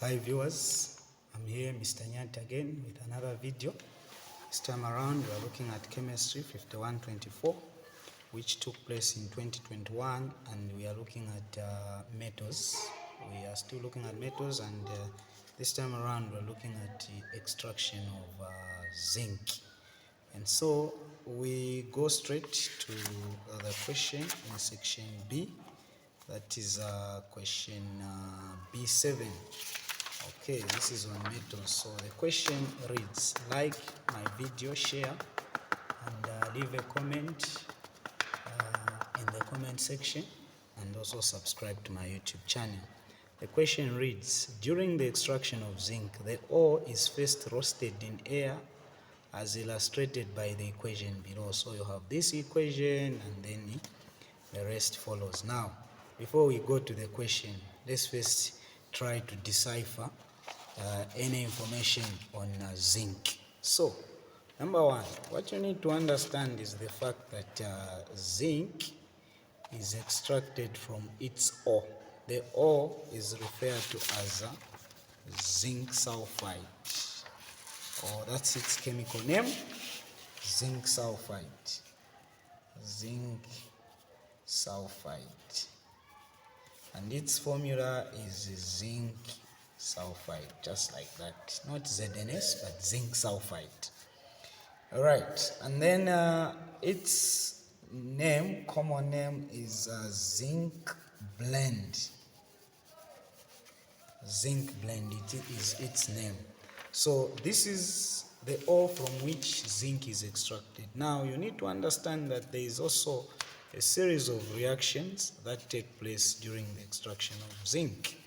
Hi viewers, I'm here Mr. Nyat again with another video. This time around we are looking at chemistry 5124 which took place in 2021, and we are looking at metals. We are still looking at metals, and this time around we are looking at the extraction of zinc. And so we go straight to the question in section B, that is question B7. Okay, this is on metals. So the question reads: like my video, share, and leave a comment in the comment section, and also subscribe to my YouTube channel. The question reads: during the extraction of zinc, the ore is first roasted in air as illustrated by the equation below. So you have this equation and then the rest follows. Now, before we go to the question, let's first try to decipher any information on zinc. So, number one, what you need to understand is the fact that zinc is extracted from its ore. The ore is referred to as zinc sulfide, or that's its chemical name, zinc sulfide. Zinc sulfide. And its formula is zinc sulfide, just like that. Not ZNS, but zinc sulfide. Alright, and then its name, common name, is zinc blende. Zinc blende, it is its name. So this is the ore from which zinc is extracted. Now you need to understand that there is also a series of reactions that take place during the extraction of zinc.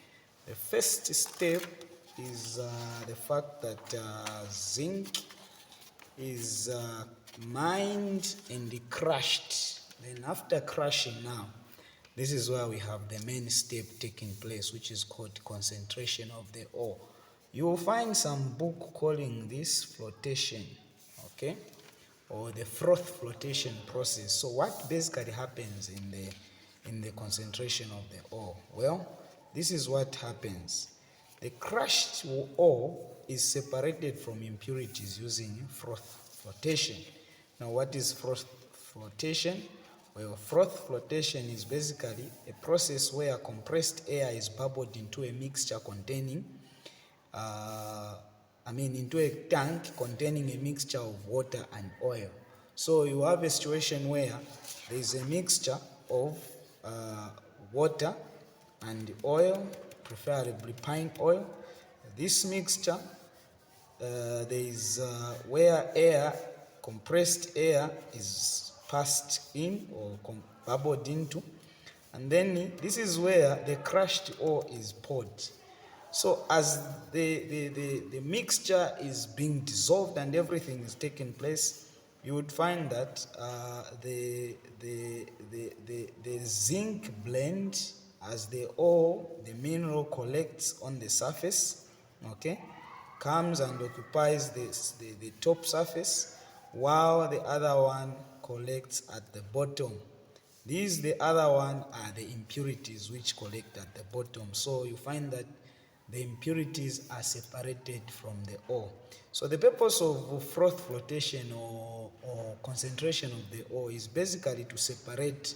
The first step is the fact that zinc is mined and crushed. Then after crushing, now this is where we have the main step taking place, which is called concentration of the ore. You will find some book calling this flotation, okay, or the froth flotation process. So what basically happens in the concentration of the ore? Well, this is what happens. The crushed ore is separated from impurities using froth flotation. Now, what is froth flotation? Well, froth flotation is basically a process where compressed air is bubbled into a mixture containing, into a tank containing a mixture of water and oil. So you have a situation where there is a mixture of water and oil, preferably pine oil. This mixture, there is where air, compressed air, is passed in or bubbled into, and then this is where the crushed ore is poured. So as the mixture is being dissolved and everything is taking place, you would find that the zinc blend, as the ore, the mineral collects on the surface, okay, comes and occupies the top surface, while the other one collects at the bottom. These, the other one, are the impurities which collect at the bottom. So you find that the impurities are separated from the ore. So the purpose of froth flotation or concentration of the ore is basically to separate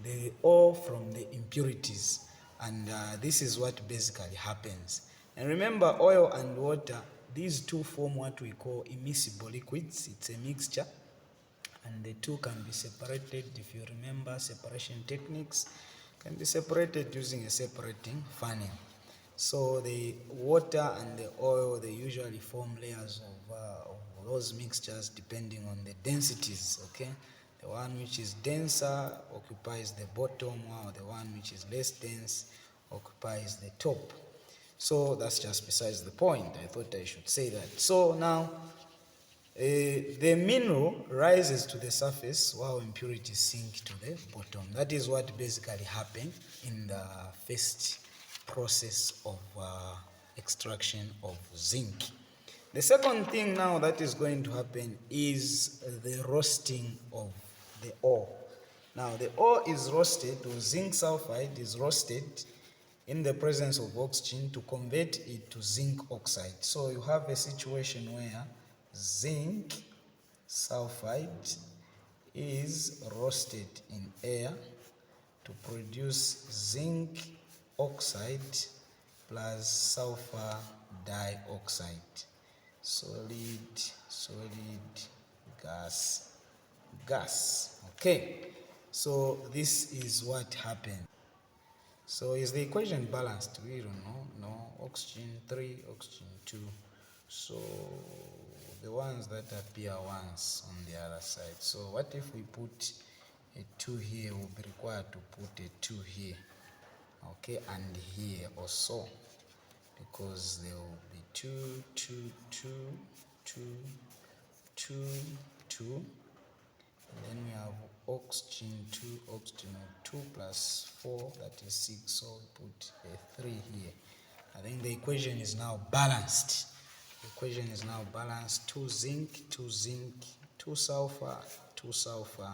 the ore from the impurities, and this is what basically happens. And remember, oil and water, these two form what we call immiscible liquids. It's a mixture, and the two can be separated. If you remember separation techniques, can be separated using a separating funnel. So the water and the oil, they usually form layers of those mixtures depending on the densities, okay? The one which is denser occupies the bottom, while the one which is less dense occupies the top. So that's just besides the point. I thought I should say that. So now, the mineral rises to the surface while impurities sink to the bottom. That is what basically happened in the first process of extraction of zinc. The second thing now that is going to happen is the roasting of the ore. Now the ore is roasted, or zinc sulfide is roasted in the presence of oxygen to convert it to zinc oxide. So you have a situation where zinc sulfide is roasted in air to produce zinc oxide plus sulfur dioxide. Solid, gas, gas. Okay, so this is what happened. So is the equation balanced? We don't know. No, oxygen 3, oxygen 2. So the ones that appear once on the other side. So what if we put a 2 here? We'll be required to put a 2 here. Okay, and here also. Because there will be 2, 2, 2, 2, 2, 2. And then we have oxygen 2, oxygen 2 plus 4, that is 6, so we put a 3 here. I think the equation is now balanced. The equation is now balanced. 2 zinc, 2 zinc, 2 sulfur, 2 sulfur,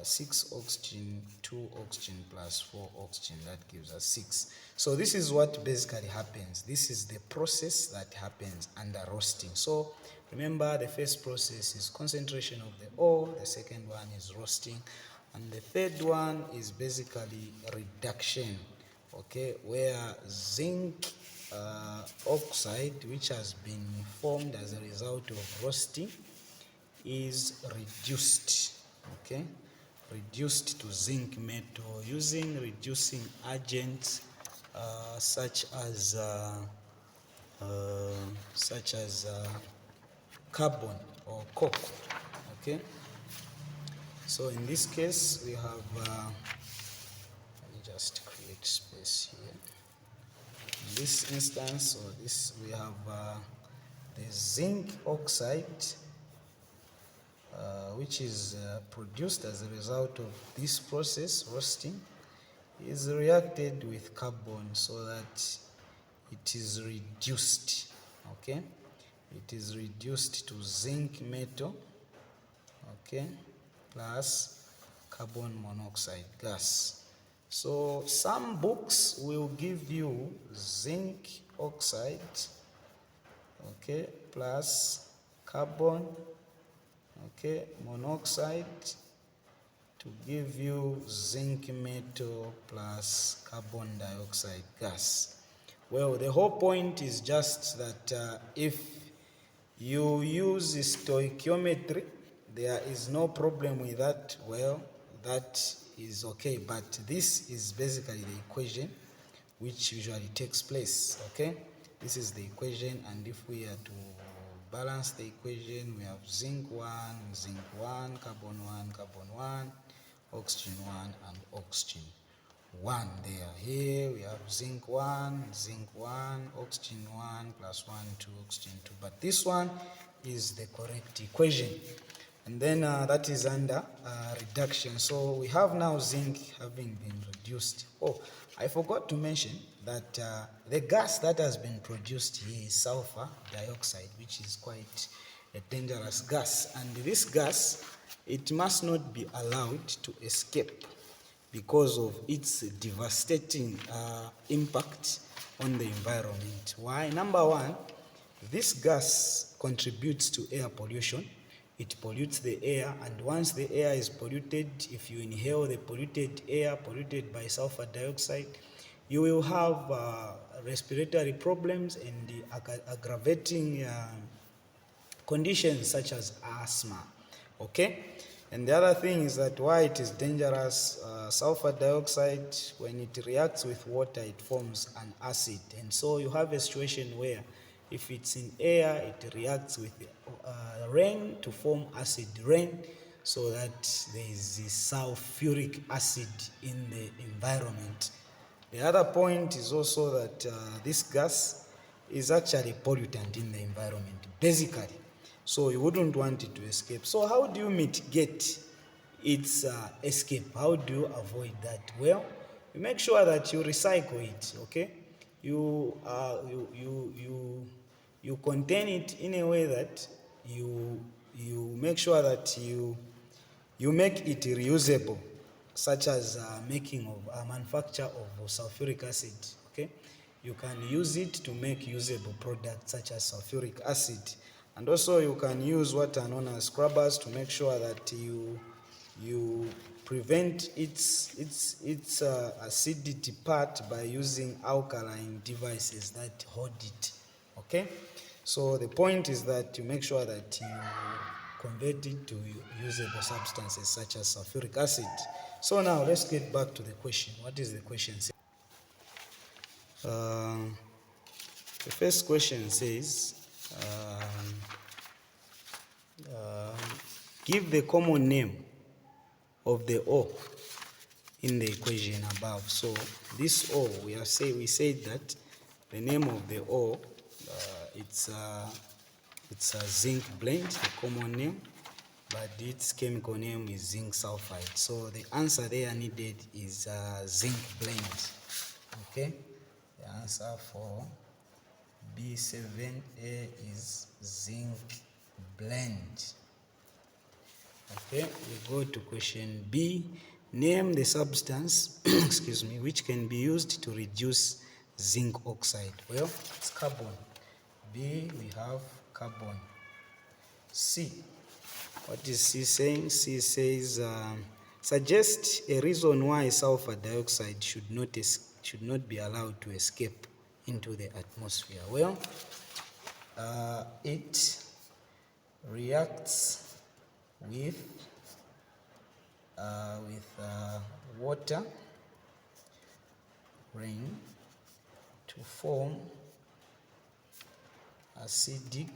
6 oxygen, 2 oxygen plus 4 oxygen, that gives us 6. So this is what basically happens. This is the process that happens under roasting. So remember, the first process is concentration of the ore, the second one is roasting, and the third one is basically reduction, okay, where zinc oxide, which has been formed as a result of roasting, is reduced, okay, reduced to zinc metal using reducing agents such as carbon or coke. Okay, so in this case we have let me just create space here. In this instance, or this, we have the zinc oxide, which is produced as a result of this process, roasting, is reacted with carbon so that it is reduced, okay? It is reduced to zinc metal, okay, plus carbon monoxide gas. So some books will give you zinc oxide, okay, plus carbon, okay, monoxide, to give you zinc metal plus carbon dioxide gas. Well, the whole point is just that if you use stoichiometry, there is no problem with that. Well, that is okay, but this is basically the equation which usually takes place, okay? This is the equation, and if we are to balance the equation, we have zinc 1, carbon 1, oxygen 1, and oxygen 1 there. Here we have zinc 1, oxygen 1, plus 1, 2, oxygen 2. But this one is the correct equation. And then that is under reduction. So we have now zinc having been reduced. Oh, I forgot to mention that the gas that has been produced here is sulfur dioxide, which is quite a dangerous gas. And this gas, it must not be allowed to escape because of its devastating impact on the environment. Why? Number one, this gas contributes to air pollution. It pollutes the air, and once the air is polluted, if you inhale the polluted air, polluted by sulfur dioxide, you will have respiratory problems and aggravating conditions such as asthma, okay? And the other thing is that why it is dangerous, sulfur dioxide, when it reacts with water, it forms an acid. And so you have a situation where if it's in air, it reacts with rain to form acid rain, so that there is this sulfuric acid in the environment. The other point is also that this gas is actually pollutant in the environment, basically. So you wouldn't want it to escape. So how do you mitigate its escape? How do you avoid that? Well, you make sure that you recycle it, okay? You contain it in a way that you make sure that you make it reusable. such as making of manufacture of sulfuric acid. Okay, you can use it to make usable products such as sulfuric acid, and also you can use what are known as scrubbers to make sure that you prevent its acidity part by using alkaline devices that hold it. Okay, so the point is that you make sure that you convert it to usable substances such as sulfuric acid. So now let's get back to the question. What is the question? The first question says, give the common name of the ore in the equation above. So this ore, we said that the name of the ore, it's a zinc blend, the common name, but its chemical name is zinc sulfide. So the answer there needed is zinc blend. Okay, the answer for B7A is zinc blend. Okay, we go to question B. Name the substance excuse me, which can be used to reduce zinc oxide. Well, it's carbon. B, we have carbon. C, what is C saying? C says suggest a reason why sulfur dioxide should not be allowed to escape into the atmosphere. Well, it reacts with water, rain, to form acidic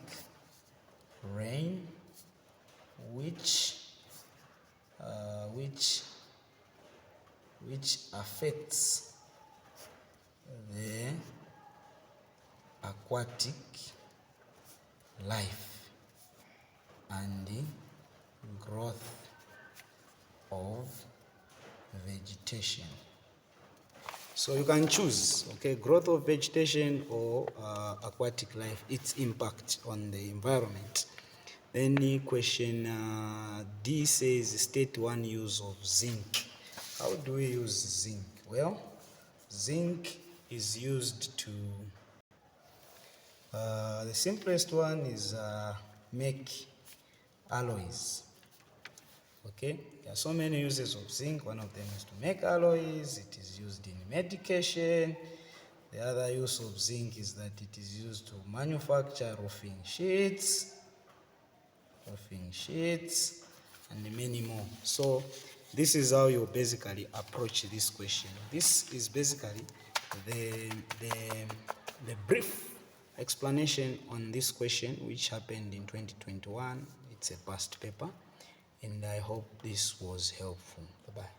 rain, which affects the aquatic life and the growth of vegetation. So you can choose, okay, growth of vegetation or aquatic life, its impact on the environment. Then the question D says state one use of zinc. How do we use zinc? Well, zinc is used to, the simplest one is make alloys. Okay, there are so many uses of zinc. One of them is to make alloys. It is used in medication. The other use of zinc is that it is used to manufacture roofing sheets, and many more. So this is how you basically approach this question. This is basically the brief explanation on this question, which happened in 2021. It's a past paper, and I hope this was helpful. Bye-bye.